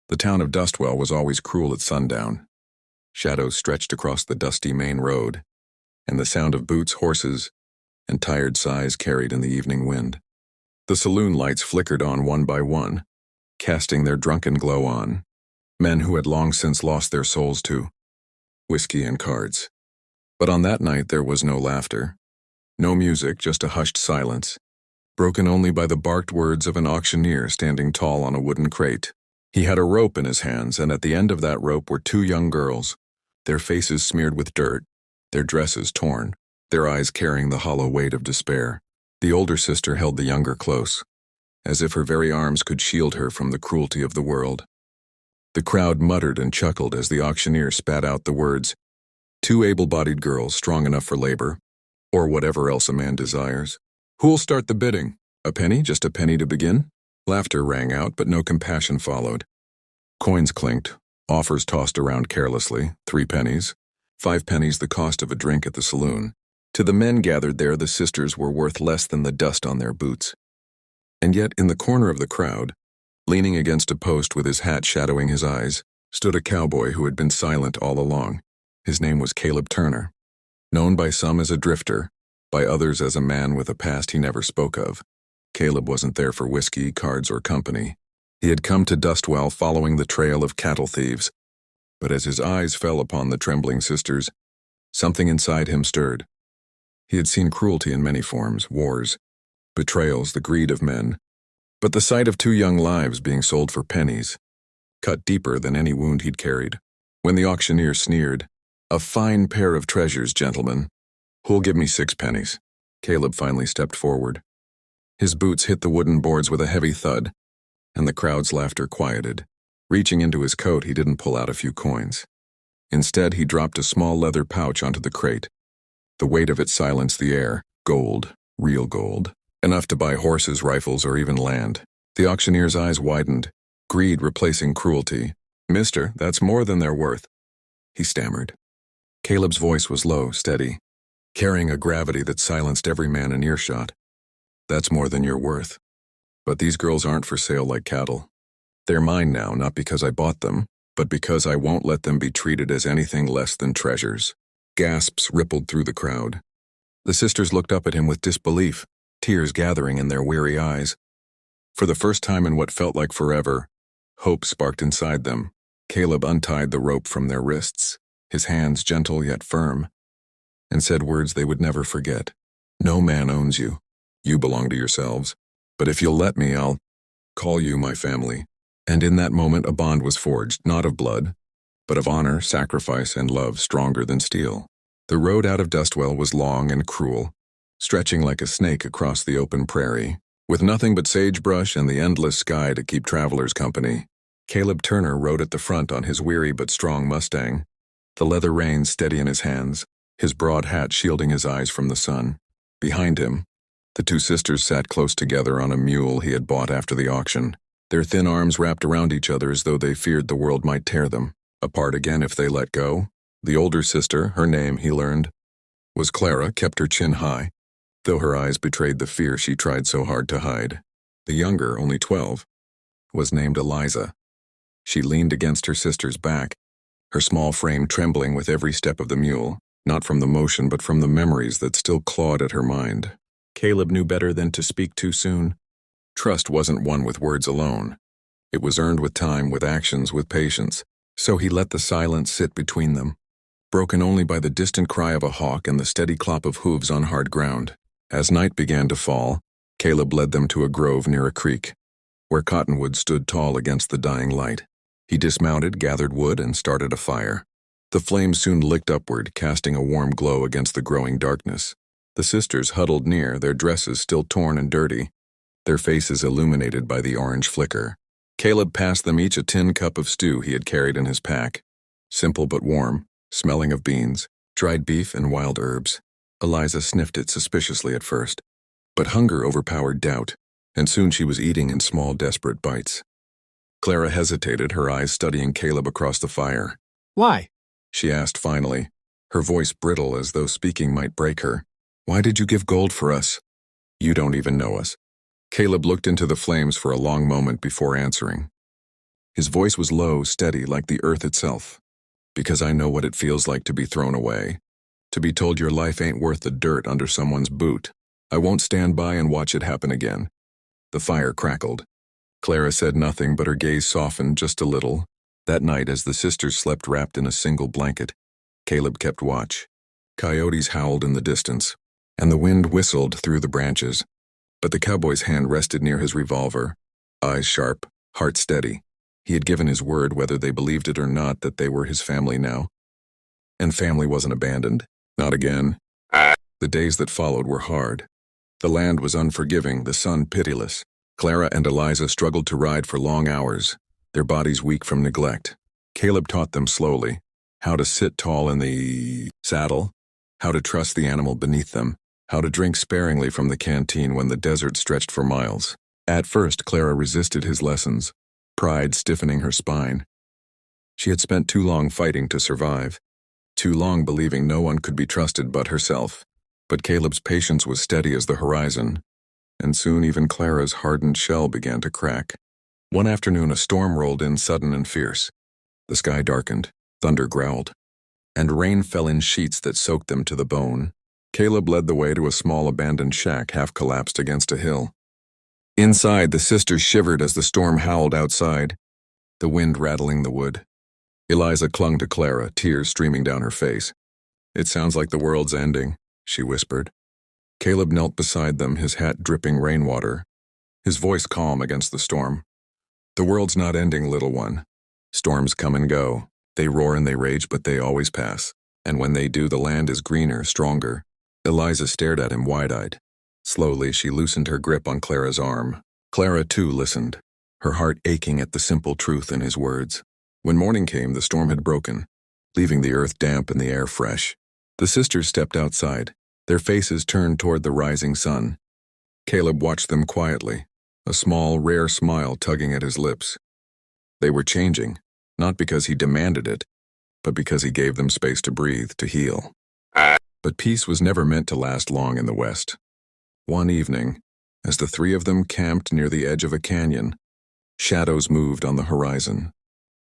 The town of Dustwell was always cruel at sundown. Shadows stretched across the dusty main road, and the sound of boots, horses, and tired sighs carried in the evening wind. The saloon lights flickered on one by one, casting their drunken glow on men who had long since lost their souls to whiskey and cards. But on that night there was no laughter, no music, just a hushed silence, broken only by the barked words of an auctioneer standing tall on a wooden crate. He had a rope in his hands, and at the end of that rope were two young girls, their faces smeared with dirt, their dresses torn, their eyes carrying the hollow weight of despair. The older sister held the younger close, as if her very arms could shield her from the cruelty of the world. The crowd muttered and chuckled as the auctioneer spat out the words, "Two able-bodied girls strong enough for labor, or whatever else a man desires. Who'll start the bidding? A penny? Just a penny to begin?" Laughter rang out, but no compassion followed. Coins clinked, offers tossed around carelessly, 3 pennies, 5 pennies the cost of a drink at the saloon. To the men gathered there, the sisters were worth less than the dust on their boots. And yet, in the corner of the crowd, leaning against a post with his hat shadowing his eyes, stood a cowboy who had been silent all along. His name was Caleb Turner. Known by some as a drifter, by others as a man with a past he never spoke of, Caleb wasn't there for whiskey, cards, or company. He had come to Dustwell following the trail of cattle thieves. But as his eyes fell upon the trembling sisters, something inside him stirred. He had seen cruelty in many forms, wars, betrayals, the greed of men. But the sight of 2 young lives being sold for pennies cut deeper than any wound he'd carried. When the auctioneer sneered, "A fine pair of treasures, gentlemen. Who'll give me 6 pennies?" Caleb finally stepped forward. His boots hit the wooden boards with a heavy thud, and the crowd's laughter quieted. Reaching into his coat, he didn't pull out a few coins. Instead, he dropped a small leather pouch onto the crate. The weight of it silenced the air. Gold, real gold, enough to buy horses, rifles, or even land. The auctioneer's eyes widened, greed replacing cruelty. "Mister, that's more than they're worth," he stammered. Caleb's voice was low, steady, carrying a gravity that silenced every man in earshot. "That's more than you're worth. But these girls aren't for sale like cattle. They're mine now, not because I bought them, but because I won't let them be treated as anything less than treasures." Gasps rippled through the crowd. The sisters looked up at him with disbelief, tears gathering in their weary eyes. For the first time in what felt like forever, hope sparked inside them. Caleb untied the rope from their wrists, his hands gentle yet firm, and said words they would never forget. "No man owns you. You belong to yourselves. But if you'll let me, I'll call you my family." And in that moment a bond was forged, not of blood, but of honor, sacrifice, and love stronger than steel. The road out of Dustwell was long and cruel, stretching like a snake across the open prairie, with nothing but sagebrush and the endless sky to keep travelers company. Caleb Turner rode at the front on his weary but strong Mustang, the leather reins steady in his hands, his broad hat shielding his eyes from the sun. Behind him, the 2 sisters sat close together on a mule he had bought after the auction, their thin arms wrapped around each other as though they feared the world might tear them apart again if they let go. The older sister, her name, he learned, was Clara, kept her chin high, though her eyes betrayed the fear she tried so hard to hide. The younger, only 12, was named Eliza. She leaned against her sister's back, her small frame trembling with every step of the mule, not from the motion but from the memories that still clawed at her mind. Caleb knew better than to speak too soon. Trust wasn't won with words alone. It was earned with time, with actions, with patience. So he let the silence sit between them, broken only by the distant cry of a hawk and the steady clop of hooves on hard ground. As night began to fall, Caleb led them to a grove near a creek, where cottonwood stood tall against the dying light. He dismounted, gathered wood, and started a fire. The flames soon licked upward, casting a warm glow against the growing darkness. The sisters huddled near, their dresses still torn and dirty, their faces illuminated by the orange flicker. Caleb passed them each a tin cup of stew he had carried in his pack, simple but warm, smelling of beans, dried beef, and wild herbs. Eliza sniffed it suspiciously at first, but hunger overpowered doubt, and soon she was eating in small, desperate bites. Clara hesitated, her eyes studying Caleb across the fire. "Why?" she asked finally, her voice brittle as though speaking might break her. "Why did you give gold for us? You don't even know us." Caleb looked into the flames for a long moment before answering. His voice was low, steady, like the earth itself. Because I know what it feels like to be thrown away. To be told your life ain't worth the dirt under someone's boot. I won't stand by and watch it happen again. The fire crackled. Clara said nothing, but her gaze softened just a little. That night, as the sisters slept wrapped in a single blanket, Caleb kept watch. Coyotes howled in the distance, and the wind whistled through the branches. But the cowboy's hand rested near his revolver, eyes sharp, heart steady. He had given his word, whether they believed it or not, that they were his family now. And family wasn't abandoned. Not again. The days that followed were hard. The land was unforgiving, the sun pitiless. Clara and Eliza struggled to ride for long hours, their bodies weak from neglect. Caleb taught them slowly how to sit tall in the saddle, how to trust the animal beneath them, how to drink sparingly from the canteen when the desert stretched for miles. At first, Clara resisted his lessons, pride stiffening her spine. She had spent too long fighting to survive, too long believing no one could be trusted but herself. But Caleb's patience was steady as the horizon, and soon even Clara's hardened shell began to crack. One afternoon, a storm rolled in sudden and fierce. The sky darkened, thunder growled, and rain fell in sheets that soaked them to the bone. Caleb led the way to a small abandoned shack half collapsed against a hill. Inside, the sisters shivered as the storm howled outside, the wind rattling the wood. Eliza clung to Clara, tears streaming down her face. "It sounds like the world's ending," she whispered. Caleb knelt beside them, his hat dripping rainwater, his voice calm against the storm. "The world's not ending, little one. Storms come and go. They roar and they rage, but they always pass. And when they do, the land is greener, stronger." Eliza stared at him wide-eyed. Slowly, she loosened her grip on Clara's arm. Clara, too, listened, her heart aching at the simple truth in his words. When morning came, the storm had broken, leaving the earth damp and the air fresh. The sisters stepped outside, their faces turned toward the rising sun. Caleb watched them quietly, a small, rare smile tugging at his lips. They were changing, not because he demanded it, but because he gave them space to breathe, to heal. But peace was never meant to last long in the West. One evening, as the three of them camped near the edge of a canyon, shadows moved on the horizon.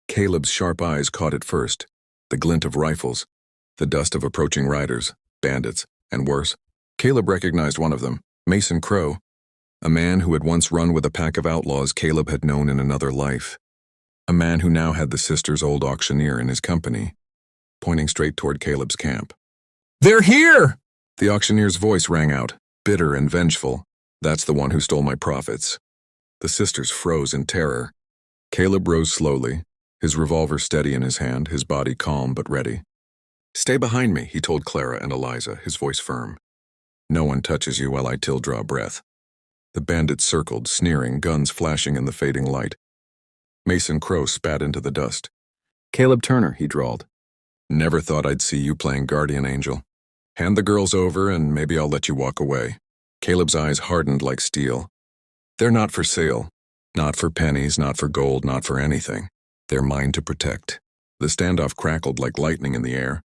Caleb's sharp eyes caught it first, the glint of rifles, the dust of approaching riders, bandits, and worse. Caleb recognized one of them, Mason Crow, a man who had once run with a pack of outlaws Caleb had known in another life. A man who now had the sisters' old auctioneer in his company, pointing straight toward Caleb's camp. "They're here!" The auctioneer's voice rang out, bitter and vengeful. "That's the one who stole my profits." The sisters froze in terror. Caleb rose slowly, his revolver steady in his hand, his body calm but ready. "Stay behind me," he told Clara and Eliza, his voice firm. "No one touches you while I draw breath." The bandits circled, sneering, guns flashing in the fading light. Mason Crow spat into the dust. "Caleb Turner," he drawled. "Never thought I'd see you playing guardian angel. Hand the girls over and maybe I'll let you walk away." Caleb's eyes hardened like steel. "They're not for sale. Not for pennies, not for gold, not for anything. They're mine to protect." The standoff crackled like lightning in the air.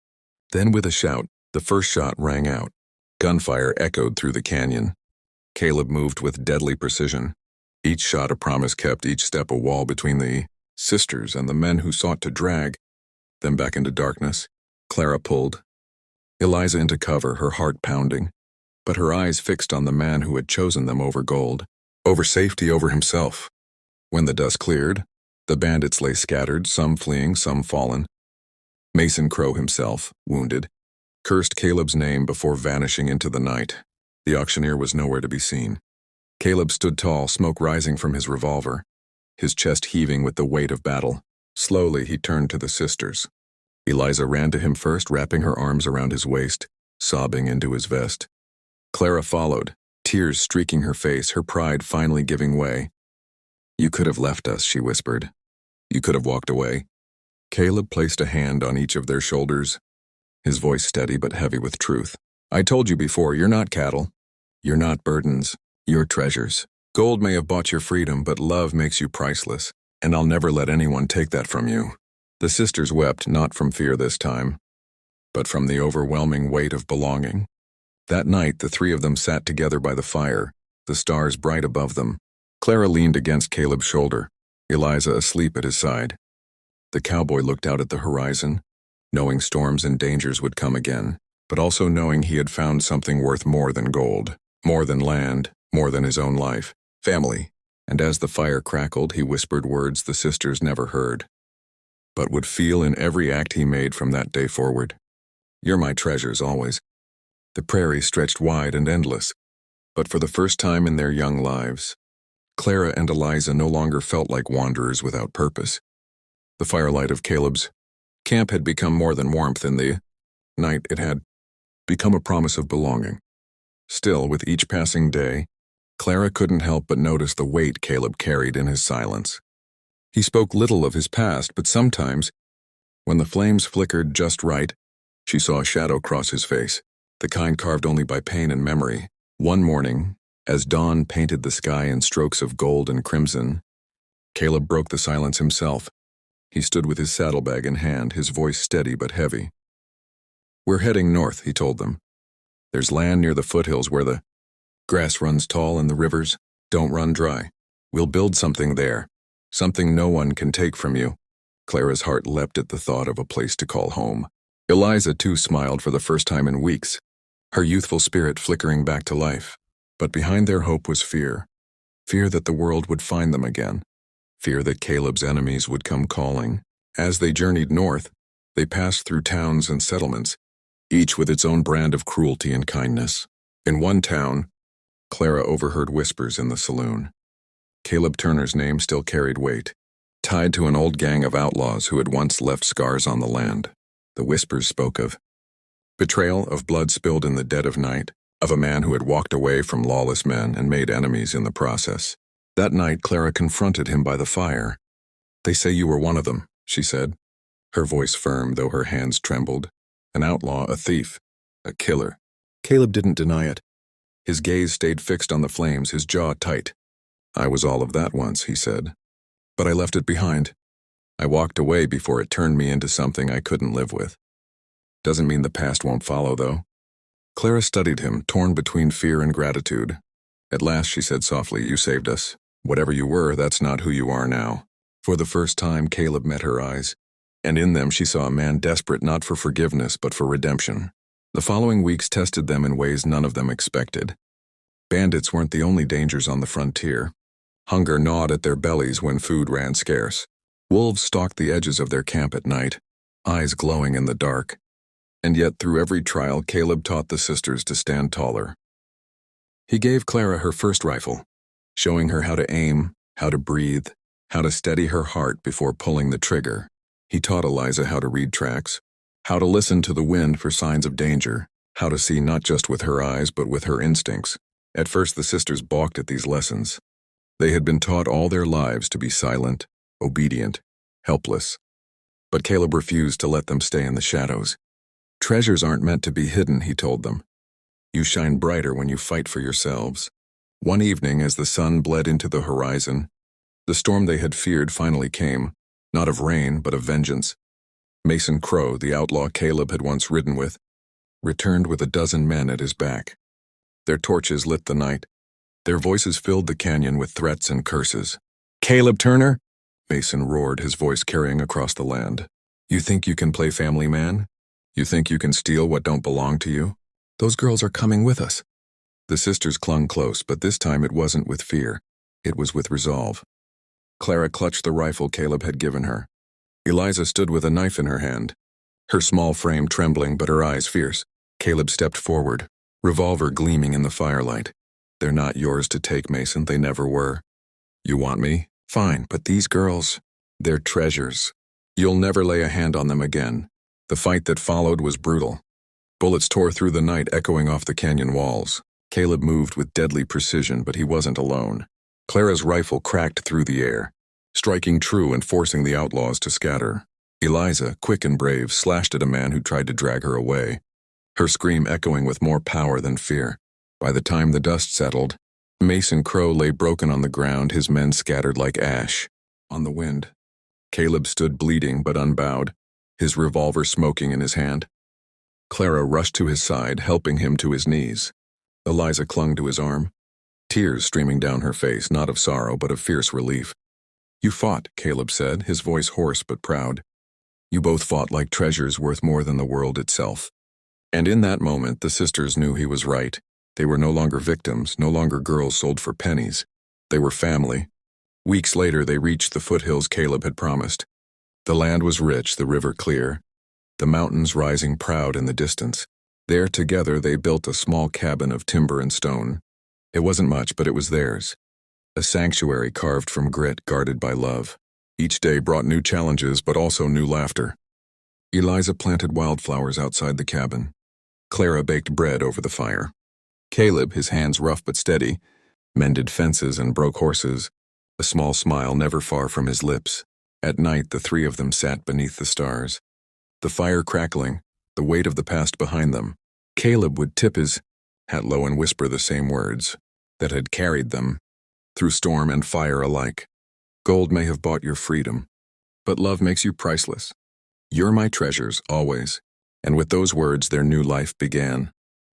Then with a shout, the first shot rang out. Gunfire echoed through the canyon. Caleb moved with deadly precision. Each shot a promise kept, each step a wall between the sisters and the men who sought to drag them back into darkness. Clara pulled Eliza into cover, her heart pounding, but her eyes fixed on the man who had chosen them over gold, over safety, over himself. When the dust cleared, the bandits lay scattered, some fleeing, some fallen. Mason Crow himself, wounded, cursed Caleb's name before vanishing into the night. The auctioneer was nowhere to be seen. Caleb stood tall, smoke rising from his revolver, his chest heaving with the weight of battle. Slowly, he turned to the sisters. Eliza ran to him first, wrapping her arms around his waist, sobbing into his vest. Clara followed, tears streaking her face, her pride finally giving way. "You could have left us," she whispered. "You could have walked away." Caleb placed a hand on each of their shoulders, his voice steady but heavy with truth. "I told you before, you're not cattle. You're not burdens. You're treasures. Gold may have bought your freedom, but love makes you priceless, and I'll never let anyone take that from you." The sisters wept, not from fear this time, but from the overwhelming weight of belonging. That night, the three of them sat together by the fire, the stars bright above them. Clara leaned against Caleb's shoulder, Eliza asleep at his side. The cowboy looked out at the horizon, knowing storms and dangers would come again, but also knowing he had found something worth more than gold, more than land, more than his own life, family. And as the fire crackled, he whispered words the sisters never heard, but would feel in every act he made from that day forward. You're my treasures always. The prairie stretched wide and endless, but for the first time in their young lives, Clara and Eliza no longer felt like wanderers without purpose. The firelight of Caleb's camp had become more than warmth in the night. It had become a promise of belonging. Still, with each passing day, Clara couldn't help but notice the weight Caleb carried in his silence. He spoke little of his past, but sometimes, when the flames flickered just right, she saw a shadow cross his face, the kind carved only by pain and memory. One morning, as dawn painted the sky in strokes of gold and crimson, Caleb broke the silence himself. He stood with his saddlebag in hand, his voice steady but heavy. We're heading north, he told them. There's land near the foothills where the grass runs tall and the rivers don't run dry. We'll build something there, something no one can take from you. Clara's heart leapt at the thought of a place to call home. Eliza, too, smiled for the first time in weeks, her youthful spirit flickering back to life. But behind their hope was fear. Fear that the world would find them again. Fear that Caleb's enemies would come calling. As they journeyed north, they passed through towns and settlements, each with its own brand of cruelty and kindness. In one town, Clara overheard whispers in the saloon. Caleb Turner's name still carried weight, tied to an old gang of outlaws who had once left scars on the land. The whispers spoke of betrayal, of blood spilled in the dead of night, of a man who had walked away from lawless men and made enemies in the process. That night, Clara confronted him by the fire. They say you were one of them, she said, her voice firm though her hands trembled. An outlaw, a thief, a killer. Caleb didn't deny it. His gaze stayed fixed on the flames, his jaw tight. I was all of that once, he said. But I left it behind. I walked away before it turned me into something I couldn't live with. Doesn't mean the past won't follow, though. Clara studied him, torn between fear and gratitude. At last she said softly, you saved us. Whatever you were, that's not who you are now. For the first time, Caleb met her eyes, and in them she saw a man desperate not for forgiveness but for redemption. The following weeks tested them in ways none of them expected. Bandits weren't the only dangers on the frontier. Hunger gnawed at their bellies when food ran scarce. Wolves stalked the edges of their camp at night, eyes glowing in the dark. And yet through every trial, Caleb taught the sisters to stand taller. He gave Clara her first rifle, showing her how to aim, how to breathe, how to steady her heart before pulling the trigger. He taught Eliza how to read tracks, how to listen to the wind for signs of danger, how to see not just with her eyes but with her instincts. At first the sisters balked at these lessons. They had been taught all their lives to be silent, obedient, helpless. But Caleb refused to let them stay in the shadows. Treasures aren't meant to be hidden, he told them. You shine brighter when you fight for yourselves. One evening, as the sun bled into the horizon, the storm they had feared finally came, not of rain, but of vengeance. Mason Crow, the outlaw Caleb had once ridden with, returned with a dozen men at his back. Their torches lit the night. Their voices filled the canyon with threats and curses. Caleb Turner? Mason roared, his voice carrying across the land. You think you can play family man? You think you can steal what don't belong to you? Those girls are coming with us. The sisters clung close, but this time it wasn't with fear. It was with resolve. Clara clutched the rifle Caleb had given her. Eliza stood with a knife in her hand, her small frame trembling but her eyes fierce. Caleb stepped forward, revolver gleaming in the firelight. They're not yours to take, Mason. They never were. You want me? Fine, but these girls, they're treasures. You'll never lay a hand on them again. The fight that followed was brutal. Bullets tore through the night, echoing off the canyon walls. Caleb moved with deadly precision, but he wasn't alone. Clara's rifle cracked through the air, striking true and forcing the outlaws to scatter. Eliza, quick and brave, slashed at a man who tried to drag her away, her scream echoing with more power than fear. By the time the dust settled, Mason Crow lay broken on the ground, his men scattered like ash on the wind. Caleb stood bleeding but unbowed, his revolver smoking in his hand. Clara rushed to his side, helping him to his knees. Eliza clung to his arm, tears streaming down her face, not of sorrow but of fierce relief. You fought, Caleb said, his voice hoarse but proud. You both fought like treasures worth more than the world itself. And in that moment, the sisters knew he was right. They were no longer victims, no longer girls sold for pennies. They were family. Weeks later, they reached the foothills Caleb had promised. The land was rich, the river clear, the mountains rising proud in the distance. There together they built a small cabin of timber and stone. It wasn't much, but it was theirs. A sanctuary carved from grit, guarded by love. Each day brought new challenges, but also new laughter. Eliza planted wildflowers outside the cabin. Clara baked bread over the fire. Caleb, his hands rough but steady, mended fences and broke horses, a small smile never far from his lips. At night, the three of them sat beneath the stars. The fire crackling, the weight of the past behind them. Caleb would tip his hat low and whisper the same words that had carried them through storm and fire alike. Gold may have bought your freedom, but love makes you priceless. You're my treasures, always. And with those words, their new life began.